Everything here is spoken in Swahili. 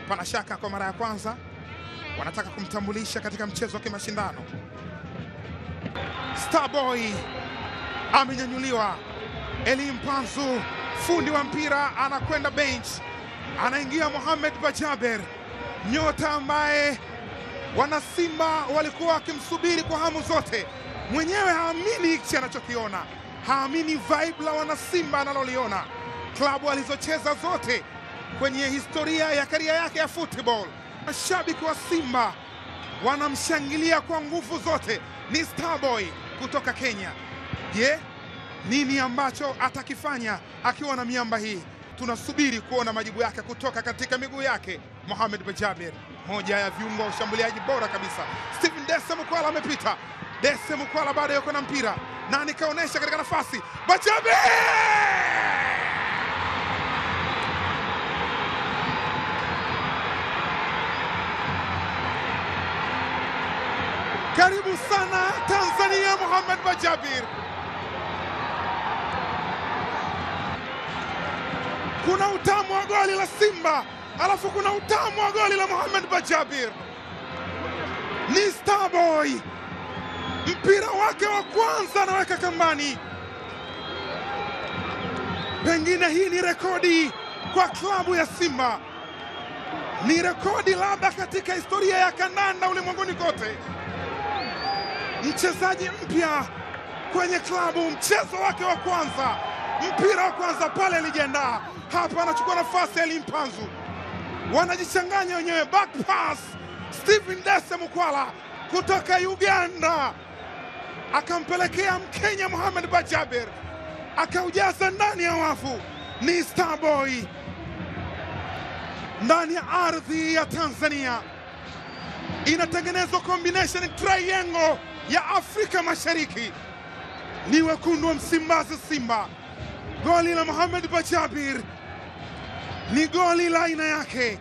Pana shaka kwa mara ya kwanza wanataka kumtambulisha katika mchezo wa kimashindano. Starboy amenyanyuliwa. Elie Mpanzu, fundi wa mpira, anakwenda bench. Anaingia Mohamed Bajaber, nyota ambaye wana Simba walikuwa wakimsubiri kwa hamu zote. Mwenyewe haamini hichi anachokiona, haamini vibe la wana Simba analoliona. Klabu alizocheza zote kwenye historia ya karia yake ya football. Mashabiki wa Simba wanamshangilia kwa nguvu zote. Ni Starboy kutoka Kenya. Je, nini ambacho atakifanya akiwa na miamba hii? Tunasubiri kuona majibu yake kutoka katika miguu yake. Mohamed Bajaber, moja ya viungo wa ushambuliaji bora kabisa. Stephen Dese Mukwala amepita. Dese Mukwala bado yuko na mpira na nikaonesha katika nafasi. Bajaber! Karibu sana Tanzania, Mohamed Bajaber. Kuna utamu wa goli la Simba, alafu kuna utamu wa goli la Mohamed Bajaber. Ni Starboy, mpira wake wa kwanza anaweka kambani. Pengine hii ni rekodi kwa klabu ya Simba, ni rekodi labda katika historia ya kandanda ulimwenguni kote. Mchezaji mpya kwenye klabu, mchezo wake wa kwanza, mpira wa kwanza pale alijiandaa. Hapa anachukua nafasi ya Elie Mpanzu, wanajichanganya wenyewe. Back pass, Stephen Dese Mukwala kutoka Uganda akampelekea Mkenya Mohamed Bajaber, akaujaza ndani ya wavu. Ni Starboy ndani ya ardhi ya Tanzania. Inatengenezwa combination triangle ya Afrika Mashariki. Ni wekundu wa Msimbazi Simba. Goli la Mohamed Bajaber ni goli la aina yake.